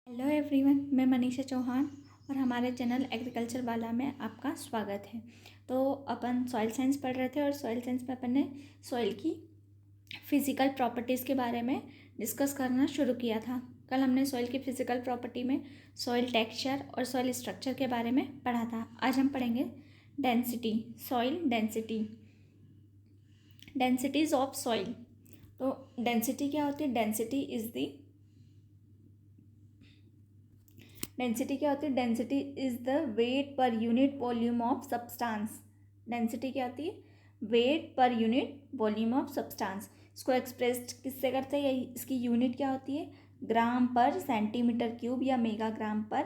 Hello everyone, मैं मनीषा चौहान और हमारे चैनल एग्रीकल्चर वाला में आपका स्वागत है। तो अपन सॉइल साइंस पढ़ रहे थे और सॉइल साइंस में अपन ने सॉइल की फ़िज़िकल प्रॉपर्टीज़ के बारे में डिस्कस करना शुरू किया था। कल हमने सॉइल की फ़िज़िकल प्रॉपर्टी में सॉइल टेक्सचर और सॉइल स्ट्रक्चर के बारे में पढ़ा था। आज हम पढ़ेंगे density, soil density, densities of soil. तो डेंसिटी क्या होती है? डेंसिटी क्या होती है? Density is the weight per unit volume of substance. Density क्या होती है? Weight per unit volume of substance. इसको एक्सप्रेस किससे करते हैं, या इसकी यूनिट क्या होती है? ग्राम पर सेंटीमीटर क्यूब या मेगाग्राम पर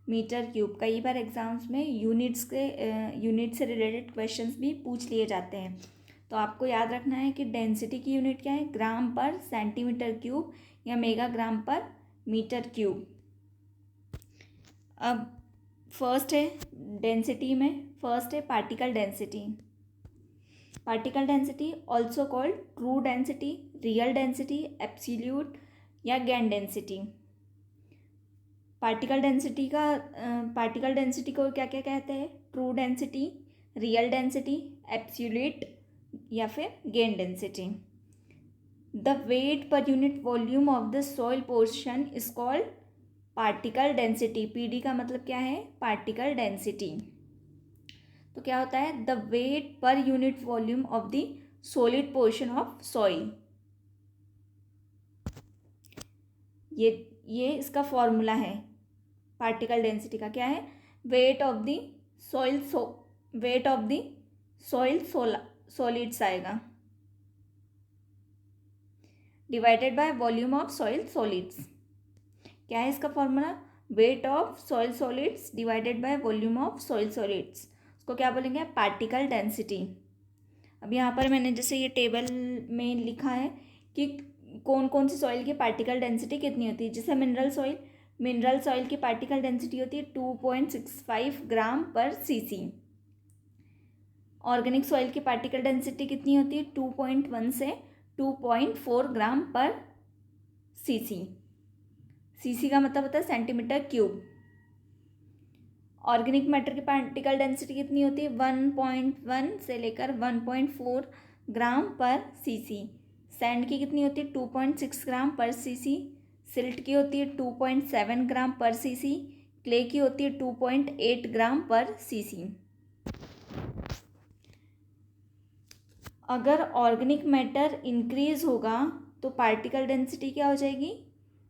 मीटर क्यूब। कई बार एग्जाम्स में यूनिट से रिलेटेड क्वेश्चंस भी पूछ लिए जाते हैं। तो आपको याद रखना है कि डेंसिटी की यूनिट क्या है? ग्राम पर सेंटीमीटर क्यूब या मेगाग्राम पर मीटर क्यूब। अब फर्स्ट है डेंसिटी में, फर्स्ट है particle density. Particle density also called true density, real density, absolute या गैन डेंसिटी। पार्टिकल डेंसिटी को क्या क्या कहते हैं? True density, real density, absolute या फिर grain density. The weight per unit volume of the soil portion is called particle density. PD का मतलब क्या है? Particle density. तो क्या होता है? The weight per unit volume of the solid portion of soil. ये इसका फॉर्मूला है पार्टिकल डेंसिटी का। क्या है? Weight of the soil solids आएगा divided by volume of soil solids. क्या है इसका formula? Weight of soil solids divided by volume of soil solids. उसको क्या बोलेंगे? Particle density. अब यहाँ पर मैंने जैसे ये टेबल में लिखा है कि कौन कौन सी सॉइल की पार्टिकल डेंसिटी कितनी होती है। जैसे मिनरल सॉइल की पार्टिकल डेंसिटी होती है 2.65 ग्राम पर सीसी। ऑर्गेनिक सॉइल की पार्टिकल डेंसिटी कितनी होती है? 2.1 से 2.4 ग्राम पर सीसी। सीसी का मतलब होता है सेंटीमीटर क्यूब। ऑर्गेनिक मैटर की पार्टिकल डेंसिटी कितनी होती है? 1.1 से लेकर 1.4 ग्राम पर सीसी। सैंड की कितनी होती है? 2.6 ग्राम पर सीसी। सिल्ट की होती है 2.7 ग्राम पर सीसी। क्ले की होती है 2.8 ग्राम पर सीसी। अगर ऑर्गेनिक मैटर इंक्रीज होगा तो पार्टिकल डेंसिटी क्या हो जाएगी?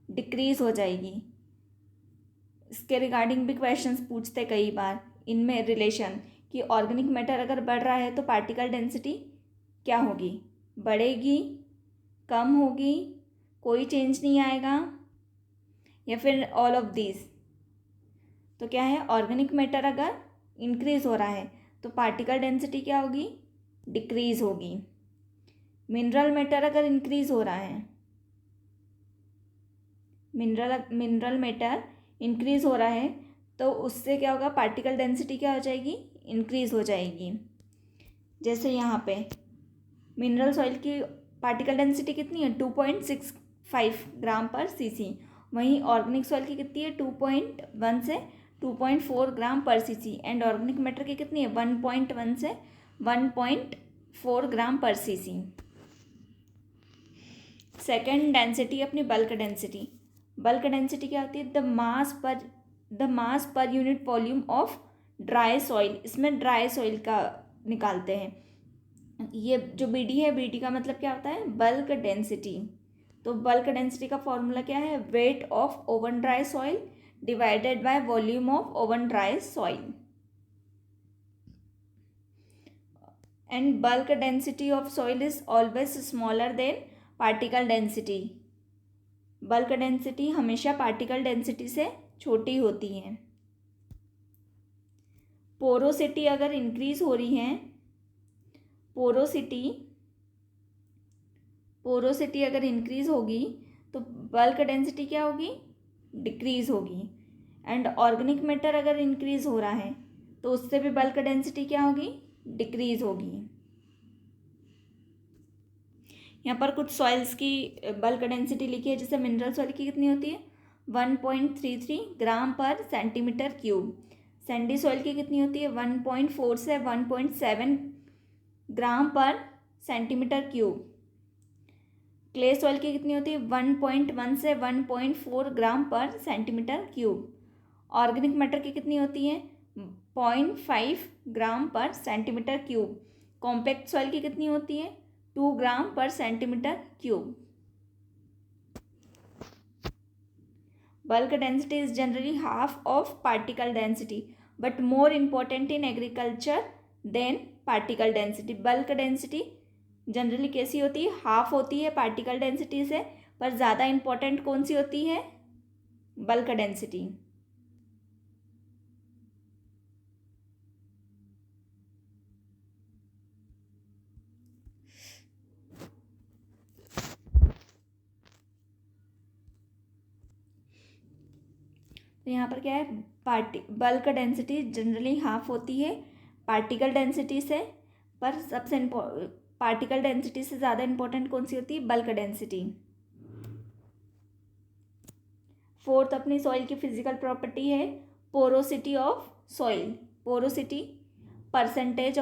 डिक्रीज हो जाएगी। इसके रिगार्डिंग भी क्वेश्चंस पूछते कई बार इनमें रिलेशन कि ऑर्गेनिक मैटर अगर बढ़ रहा है तो पार्टिकल डेंसिटी क्या होगी? बढ़ेगी, कम होगी, कोई चेंज नहीं आएगा, या फिर ऑल ऑफ दिस। तो क्या है? ऑर्गेनिक मैटर अगर इंक्रीज हो रहा है तो पार्टिकल डेंसिटी क्या होगी? डिक्रीज होगी। मिनरल मैटर अगर इंक्रीज हो रहा है, मिनरल मैटर इंक्रीज हो रहा है तो उससे क्या होगा? पार्टिकल डेंसिटी क्या हो जाएगी? इंक्रीज हो जाएगी। जैसे यहाँ पे मिनरल सॉइल की पार्टिकल डेंसिटी कितनी है? 2.65 ग्राम पर सीसी। वहीं ऑर्गेनिक सॉइल की कितनी है? 2.1 से 2.4 ग्राम पर सीसी। एंड ऑर्गेनिक मैटर की कितनी है? 1.1 से 1.4 ग्राम पर सीसी। सेकेंड डेंसिटी अपनी बल्क डेंसिटी। बल्क डेंसिटी क्या होती है? द मास पर unit volume of dry soil. इसमें ड्राई सॉइल का निकालते हैं। ये जो बीडी है, बीडी का मतलब क्या होता है? Bulk density. तो बल्क डेंसिटी का फॉर्मूला क्या है? Weight of oven dry soil divided by volume of oven dry soil. And bulk density of soil is always smaller than particle density. Bulk density हमेशा पार्टिकल डेंसिटी से छोटी होती है। Porosity अगर increase हो रही है, पोरोसिटी अगर इंक्रीज होगी तो बल्क डेंसिटी क्या होगी? डिक्रीज होगी। एंड ऑर्गेनिक मैटर अगर इंक्रीज हो रहा है तो उससे भी बल्क डेंसिटी क्या होगी? डिक्रीज होगी। यहाँ पर कुछ सॉइल्स की बल्क डेंसिटी लिखी है। जैसे मिनरल सॉइल की कितनी होती है? 1.33 ग्राम per centimetre cube. Sandy soil की कितनी होती है? 1.4 से 1.7 ग्राम per centimetre cube. Clay soil की कितनी होती है? 1.1 से 1.4 ग्राम per centimetre cube. Organic matter की कितनी होती है? 0.5 ग्राम per centimetre cube. Compact soil की कितनी होती है? 2 ग्राम per centimetre cube. Bulk density is generally half of particle density, but more important in agriculture than particle density. Bulk density generally कैसी होती है? हाफ होती है पार्टिकल डेंसिटी से, पर ज़्यादा इम्पोर्टेंट कौन सी होती है? Bulk density. तो यहाँ पर क्या है? बल्क डेंसिटी जनरली हाफ होती है पार्टिकल डेंसिटी से, पर सबसे पार्टिकल डेंसिटी से ज़्यादा इंपॉर्टेंट कौन सी होती है? Bulk density. फोर्थ अपनी सॉइल की फिजिकल प्रॉपर्टी है porosity of soil. Porosity percentage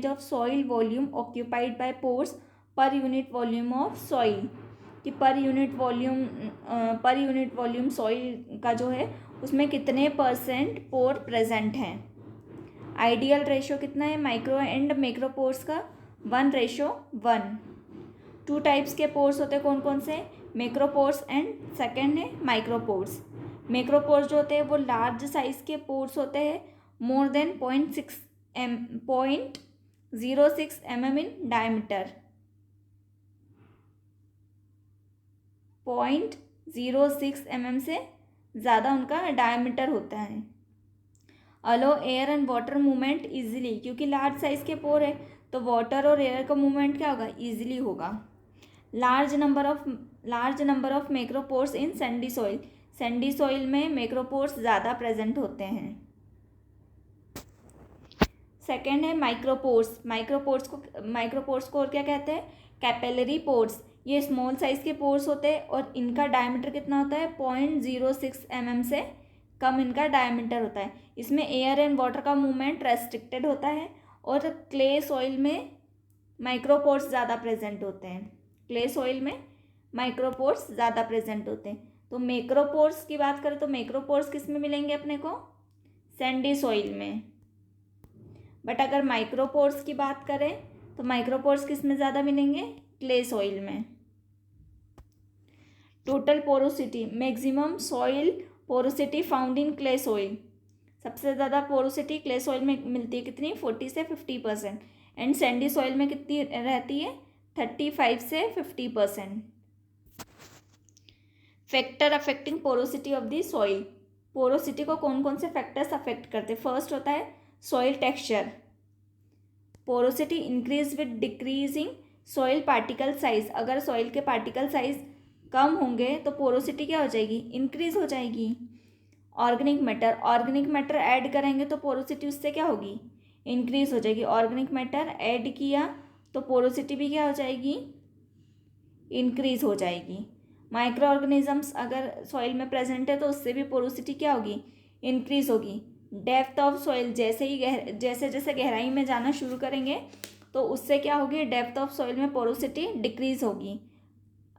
of soil volume occupied by pores पर यूनिट वॉल्यूम ऑफ सॉइल। कि पर यूनिट वॉल्यूम सॉइल का जो है उसमें कितने परसेंट पोर प्रेजेंट हैं। आइडियल रेशो कितना है माइक्रो एंड मैक्रो पोर्स का? 1:1। 2 टाइप्स के पोर्स होते हैं, कौन कौन से? मैक्रो पोर्स एंड सेकेंड है माइक्रो पोर्स। मैक्रो पोर्स जो होते हैं वो लार्ज साइज के पोर्स होते हैं, more than 0.06 mm in diameter. 0.06 mm से ज़्यादा उनका डायमीटर होता है। Allow air and water movement easily, क्योंकि लार्ज साइज के पोर है तो वाटर और एयर का मूवमेंट क्या होगा? इजीली होगा। Large number of macropores in sandy soil. Sandy soil में मैक्रोपोर्स ज़्यादा प्रेजेंट होते हैं। सेकेंड है माइक्रोपोर्स। माइक्रोपोर्स को और क्या कहते हैं? Capillary pores. ये स्मॉल साइज के पोर्स होते हैं और इनका डायमीटर कितना होता है? 0.06 mm से कम इनका डायमीटर होता है। इसमें एयर एंड वाटर का मूवमेंट रेस्ट्रिक्टेड होता है और क्ले सॉइल में माइक्रोपोर्स ज़्यादा प्रेजेंट होते हैं। क्ले सॉइल में माइक्रोपोर्स ज़्यादा प्रेजेंट होते हैं। तो मैक्रोपोर्स की बात करें तो मैक्रोपोर्स किस में मिलेंगे अपने को? सैंडी सॉइल में। बट अगर माइक्रोपोर्स की बात करें तो माइक्रोपोर्स किस में ज़्यादा मिलेंगे? क्ले सॉइल में। Total porosity, maximum soil porosity found in clay soil. सबसे ज़्यादा पोरोसिटी क्ले सॉइल में मिलती है, कितनी? 40 से 50%। एंड सैंडी सॉइल में कितनी रहती है? 35 से 50%। Factor affecting porosity of the soil. Porosity को कौन कौन से फैक्टर्स अफेक्ट करते हैं? फर्स्ट होता है soil texture. Porosity increase with decreasing soil particle size. अगर सॉइल के पार्टिकल साइज कम होंगे तो पोरोसिटी क्या हो जाएगी? इंक्रीज हो जाएगी। ऑर्गेनिक मैटर ऐड करेंगे तो पोरोसिटी उससे क्या होगी? इंक्रीज हो जाएगी। ऑर्गेनिक मैटर ऐड किया तो पोरोसिटी भी क्या हो जाएगी? इंक्रीज हो जाएगी। माइक्रो ऑर्गेनिजम्स अगर सॉइल में प्रेजेंट है तो उससे भी पोरोसिटी क्या होगी? इंक्रीज होगी। डेप्थ ऑफ सॉइल, जैसे गहराई में जाना शुरू करेंगे तो उससे क्या होगी? डेप्थ ऑफ सॉइल में पोरोसिटी डिक्रीज होगी।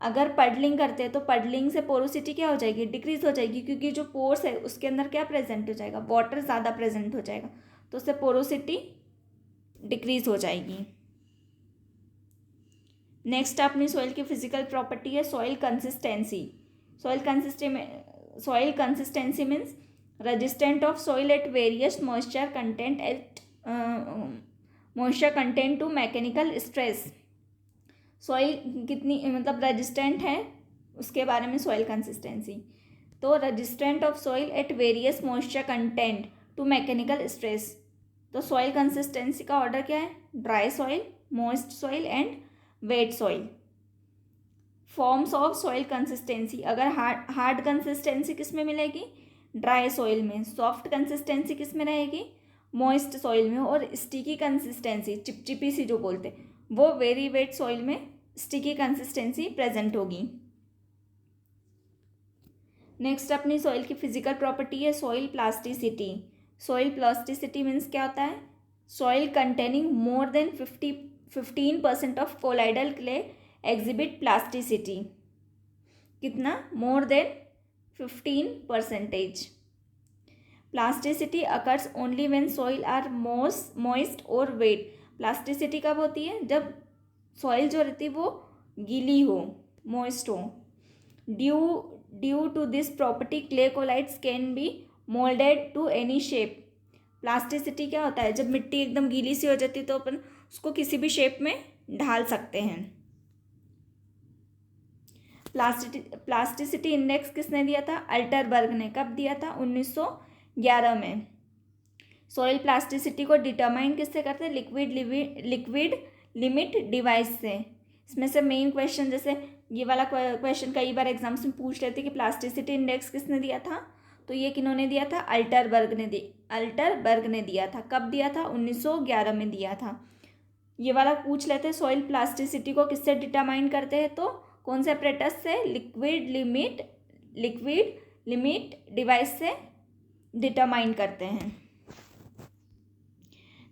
अगर पडलिंग करते हैं तो पडलिंग से पोरोसिटी क्या हो जाएगी? डिक्रीज हो जाएगी, क्योंकि जो पोर्स है उसके अंदर क्या प्रेजेंट हो जाएगा? वाटर ज़्यादा प्रेजेंट हो जाएगा, तो उससे पोरोसिटी डिक्रीज हो जाएगी। नेक्स्ट अपनी सॉइल की फिजिकल प्रॉपर्टी है soil consistency. Soil consistency means resistant of soil at various moisture content to mechanical stress. Soil कितनी मतलब रेजिस्टेंट है उसके बारे में सॉइल कंसिस्टेंसी। तो resistant of soil at various moisture content to mechanical stress. तो soil consistency का order क्या है? Dry soil, moist soil and wet soil. Forms of soil consistency, अगर हार्ड कंसिस्टेंसी किस में मिलेगी? ड्राई सॉइल में। सॉफ्ट कंसिस्टेंसी किस में रहेगी? मॉइस्ट सॉइल में। और स्टिकी कंसिस्टेंसी, चिपचिपी सी जो बोलते हैं, वो वेरी वेट सॉइल में स्टिकी कंसिस्टेंसी प्रेजेंट होगी। नेक्स्ट अपनी सॉइल की फिजिकल प्रॉपर्टी है soil plasticity. Soil plasticity means क्या होता है? Soil containing more than 15% of colloidal clay exhibit plasticity. कितना? More than 15%। Plasticity occurs only when soil are moist और वेट। प्लास्टिसिटी कब होती है? जब सॉइल जो रहती है वो गीली हो, मॉइस्ट हो। Due to this property clay colloids can be moulded to any shape. Plasticity क्या होता है? जब मिट्टी एकदम गीली सी हो जाती है तो अपन उसको किसी भी शेप में ढाल सकते हैं। प्लास्टिसिटी इंडेक्स किसने दिया था? अल्टरबर्ग ने। कब दिया था? 1911 में। सॉइल प्लास्टिसिटी को डिटरमाइन किससे करते हैं? लिक्विड लिमिट डिवाइस से। इसमें से मेन क्वेश्चन, जैसे ये वाला क्वेश्चन कई बार एग्जाम्स में पूछ लेते कि प्लास्टिसिटी इंडेक्स किसने दिया था, तो ये किन्होंने दिया था? अल्टरबर्ग ने दिया था। कब दिया था? 1911 में दिया था। ये वाला पूछ लेते हैं सॉइल प्लास्टिसिटी को किससे डिटरमाइन करते हैं, तो कौन से अपरेटस से? लिक्विड लिमिट डिवाइस से डिटरमाइन करते हैं।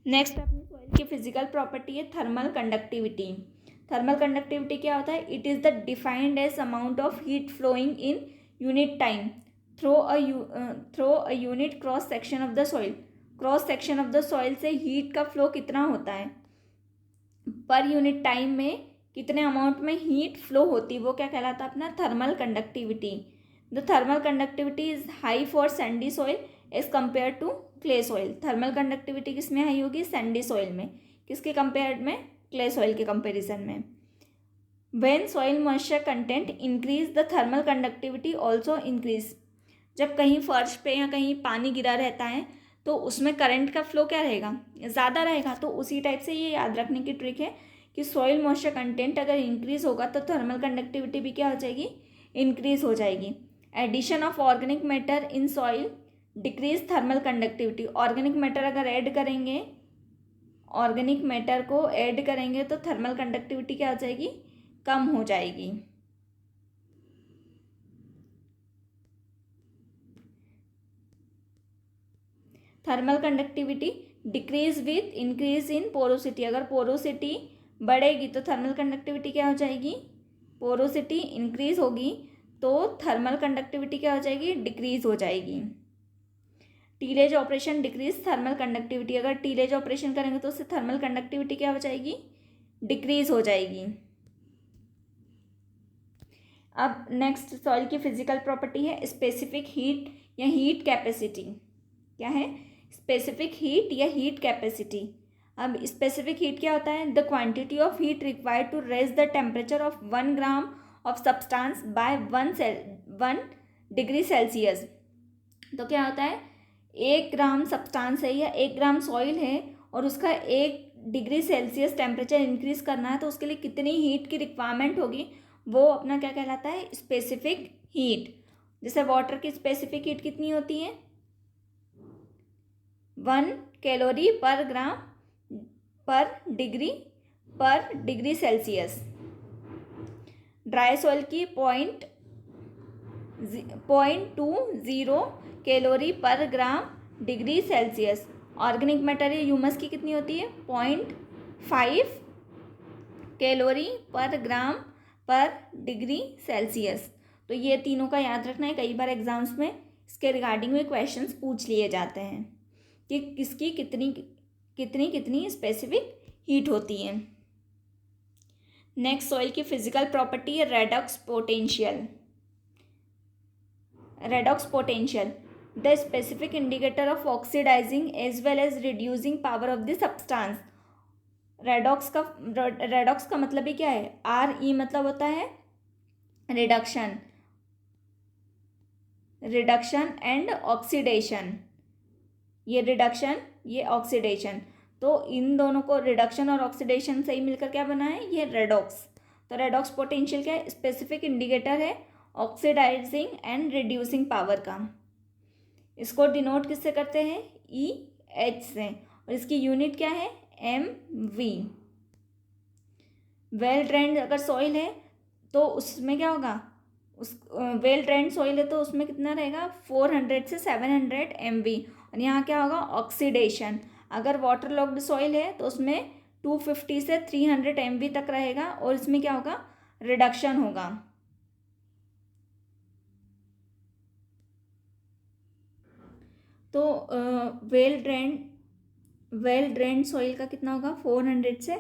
नेक्स्ट अपनी सॉइल की फिजिकल प्रॉपर्टी है थर्मल कंडक्टिविटी। थर्मल कंडक्टिविटी क्या होता है? It is the defined as amount of heat flowing in unit time through a unit cross section of the soil. Cross section of the soil से heat का flow कितना होता है, per unit time में कितने अमाउंट में heat flow होती है, वो क्या कहलाता है? अपना thermal conductivity. The thermal conductivity is high for sandy soil as compare to clay soil. Thermal conductivity किस में हाई होगी? सैंडी सॉइल में। किसके कंपेयर में? क्ले सॉइल के कंपेरिजन में। When soil moisture content increase the thermal conductivity also increase. जब कहीं फर्श पे या कहीं पानी गिरा रहता है तो उसमें करंट का फ्लो क्या रहेगा? ज़्यादा रहेगा। तो उसी टाइप से ये याद रखने की ट्रिक है कि सॉइल मॉइस्चर कंटेंट अगर इंक्रीज होगा तो थर्मल कंडक्टिविटी भी क्या हो जाएगी? इंक्रीज हो जाएगी। Addition of organic matter in soil decrease thermal conductivity. Organic matter अगर ऐड करेंगे, ऑर्गेनिक मैटर को ऐड करेंगे तो थर्मल कंडक्टिविटी क्या हो जाएगी? कम हो जाएगी। Thermal conductivity decrease with increase in porosity. अगर पोरोसिटी बढ़ेगी तो थर्मल कंडक्टिविटी क्या हो जाएगी? पोरोसिटी इंक्रीज होगी तो थर्मल कंडक्टिविटी क्या हो जाएगी? डिक्रीज हो जाएगी। Tillage operation decrease thermal conductivity. अगर टीलेज ऑपरेशन करेंगे तो उससे थर्मल कंडक्टिविटी क्या हो जाएगी? डिक्रीज हो जाएगी। अब नेक्स्ट सॉइल की फिजिकल प्रॉपर्टी है स्पेसिफिक हीट या हीट कैपेसिटी। क्या है? स्पेसिफिक हीट या हीट कैपेसिटी। अब स्पेसिफिक हीट क्या होता है? The quantity of heat required to raise the temperature of 1 gram of substance by 1 degree Celsius. तो क्या होता है? 1 ग्राम सब्सटेंस है या 1 ग्राम सॉइल है और उसका 1 डिग्री सेल्सियस टेम्परेचर इंक्रीज करना है, तो उसके लिए कितनी हीट की रिक्वायरमेंट होगी, वो अपना क्या कहलाता है? Specific heat. जैसे वाटर की स्पेसिफिक हीट कितनी होती है? 1 कैलोरी पर ग्राम पर डिग्री सेल्सियस। ड्राई सॉइल की 0.20 कैलोरी पर gram degree Celsius. Organic matter या ह्यूमस की कितनी होती है? 0.5 कैलोरी पर ग्राम पर डिग्री सेल्सियस। तो ये तीनों का याद रखना है। कई बार एग्जाम्स में इसके रिगार्डिंग में क्वेश्चंस पूछ लिए जाते हैं कि किसकी कितनी स्पेसिफिक हीट होती है। नेक्स्ट सॉइल की फिजिकल प्रॉपर्टी है redox potential. Redox potential the specific indicator of oxidizing as well as reducing power of the substance. Redox का मतलब ही क्या है? RE मतलब होता है रिडक्शन एंड ऑक्सीडेशन। ये रिडक्शन, ये ऑक्सीडेशन, तो इन दोनों को रिडक्शन और ऑक्सीडेशन से ही मिलकर क्या बना है? ये रेडॉक्स। तो रेडॉक्स पोटेंशियल क्या है? स्पेसिफिक इंडिकेटर है ऑक्सीडाइजिंग एंड रिड्यूसिंग पावर का। इसको डिनोट किससे करते हैं? EH से। और इसकी यूनिट क्या है? MV। वेल ड्रेन्ड अगर सॉइल है तो उसमें क्या होगा? उस वेल ड्रेन्ड सॉइल है तो उसमें कितना रहेगा 400 से 700 MV। और यहाँ क्या होगा ऑक्सीडेशन। अगर वाटर लॉक्ड सॉइल है तो उसमें 250 से 300 MV तक रहेगा और इसमें क्या होगा रिडक्शन होगा। तो वेल ड्रेन्ड सॉइल का कितना होगा 400 से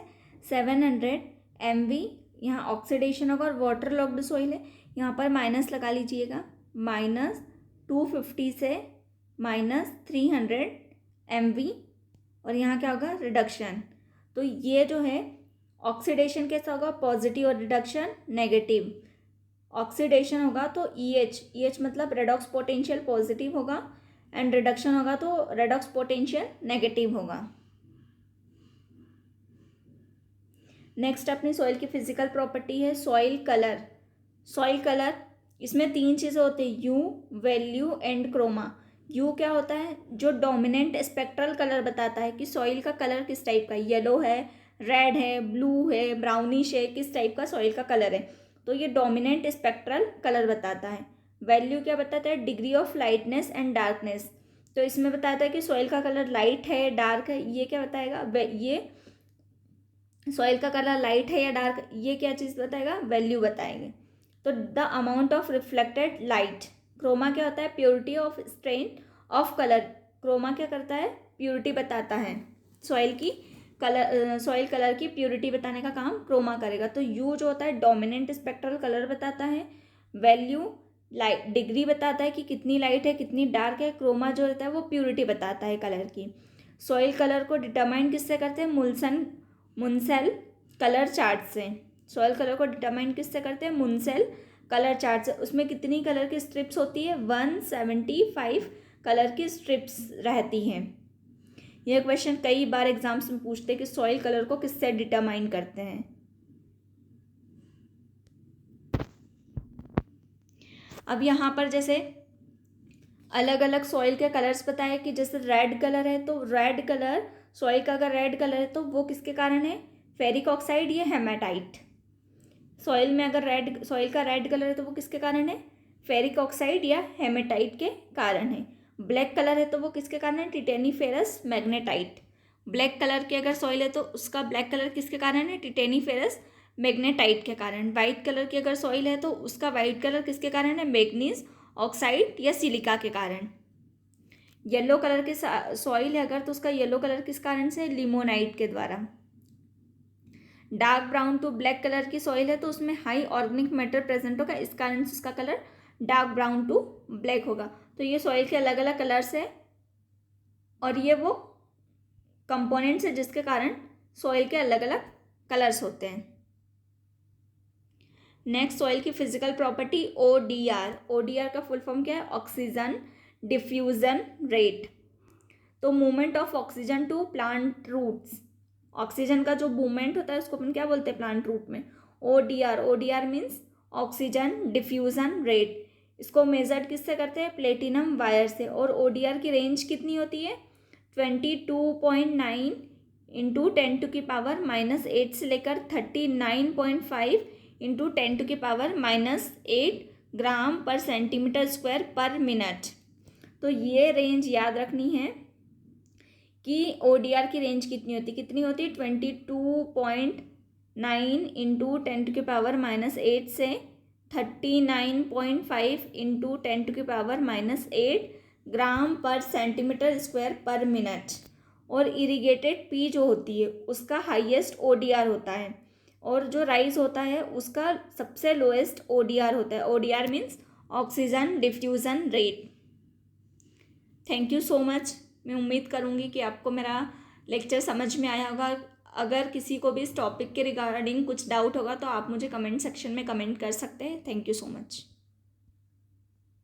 700 MV। यहाँ ऑक्सीडेशन होगा और वाटर लॉक्ड सॉइल है, यहाँ पर माइनस लगा लीजिएगा, -250 से -300 MV। और यहाँ क्या होगा रिडक्शन। तो ये जो है ऑक्सीडेशन कैसा होगा पॉजिटिव और रिडक्शन नेगेटिव। ऑक्सीडेशन होगा तो EH मतलब रेडॉक्स पोटेंशियल पॉजिटिव होगा एंड रिडक्शन होगा तो रेडॉक्स पोटेंशियल नेगेटिव होगा। नेक्स्ट अपनी सॉइल की फिजिकल प्रॉपर्टी है सॉइल कलर। सॉइल कलर इसमें 3 चीज़ें होती हैं, hue, value and chroma. Hue क्या होता है जो डोमिनेंट स्पेक्ट्रल कलर बताता है कि सॉइल का कलर किस टाइप का, येलो है, रेड है, ब्लू है, ब्राउनिश है, किस टाइप का सॉइल का कलर है, तो ये डोमिनेंट स्पेक्ट्रल कलर बताता है। वैल्यू क्या बताता है degree of lightness and darkness. तो इसमें बताता है कि सॉइल का कलर लाइट है डार्क है, ये क्या बताएगा ये सॉइल का कलर लाइट है या डार्क, ये क्या चीज़ बताएगा वैल्यू बताएंगे। तो the amount of reflected light. Chroma क्या होता है purity of strain of colour. Chroma क्या करता है प्योरिटी बताता है, सॉइल कलर की प्योरिटी बताने का काम क्रोमा करेगा। तो यू जो होता है डोमिनेंट स्पेक्ट्रल कलर बताता है, वैल्यू लाइट डिग्री बताता है कि कितनी लाइट है कितनी डार्क है, क्रोमा जो रहता है वो प्योरिटी बताता है कलर की। सॉइल कलर को डिटरमाइन किससे करते हैं मुनसेल कलर चार्ट से। सॉइल कलर को डिटरमाइन किससे करते हैं मुनसेल कलर चार्ट से। उसमें कितनी कलर की स्ट्रिप्स होती है 175 कलर की स्ट्रिप्स रहती हैं। यह क्वेश्चन कई बार एग्जाम्स में पूछते हैं कि सॉइल कलर को किससे डिटरमाइन करते हैं। अब यहाँ पर जैसे अलग अलग सॉइल के कलर्स बताए कि जैसे रेड कलर है तो रेड कलर सॉइल का अगर रेड कलर है तो वो किसके कारण है फेरिक ऑक्साइड या हेमाटाइट। सॉइल में अगर सॉइल का रेड कलर है तो वो किसके कारण है फेरिक ऑक्साइड या हेमेटाइट के कारण है। ब्लैक कलर है तो वो किसके कारण है टिटेनीफेरस मैग्नेटाइट। ब्लैक कलर की अगर सॉइल है तो उसका ब्लैक कलर किसके कारण है टिटेनीफेरस मैग्नेटाइट के कारण। वाइट कलर की अगर सॉइल है तो उसका वाइट कलर किसके कारण है मैग्नीज ऑक्साइड या सिलिका के कारण। येलो कलर की सॉइल है अगर तो उसका येलो कलर किस कारण से लिमोनाइट के द्वारा। Dark brown to black colour की सॉइल है तो उसमें हाई ऑर्गेनिक मैटर प्रेजेंट होगा, इस कारण से उसका colour dark brown to black होगा। तो ये सॉइल के अलग अलग कलर्स है और ये वो कंपोनेंट्स है जिसके कारण सॉइल के अलग अलग कलर्स होते हैं। नेक्स्ट सॉइल की फिजिकल प्रॉपर्टी ODR। ODR का फुल फॉर्म क्या है ऑक्सीजन डिफ्यूजन रेट। तो movement of oxygen to plant roots. Oxygen का जो मूवमेंट होता है उसको अपन क्या बोलते हैं प्लांट रूट में ODR means oxygen diffusion rate. इसको मेजर किससे करते हैं प्लेटिनम वायर से। और ODR की रेंज कितनी होती है 22.9 इंटू 10⁻⁻8 से लेकर 39.5 इंटू 10⁻⁻8 ग्राम पर सेंटीमीटर स्क्वायर पर मिनट। तो ये रेंज याद रखनी है कि ODR की रेंज कितनी होती है 22.9 इंटू 10⁻⁻8 से 39.5 इंटू 10⁻⁻8 ग्राम पर सेंटीमीटर स्क्वायर पर मिनट। और इरिगेटेड पी जो होती है उसका हाईएस्ट ODR होता है और जो राइस होता है उसका सबसे लोएस्ट ODR होता है। ODR means oxygen diffusion rate. Thank you so much. मैं उम्मीद करूँगी कि आपको मेरा लेक्चर समझ में आया होगा। अगर किसी को भी इस टॉपिक के रिगार्डिंग कुछ डाउट होगा तो आप मुझे कमेंट सेक्शन में कमेंट कर सकते हैं। Thank you so much.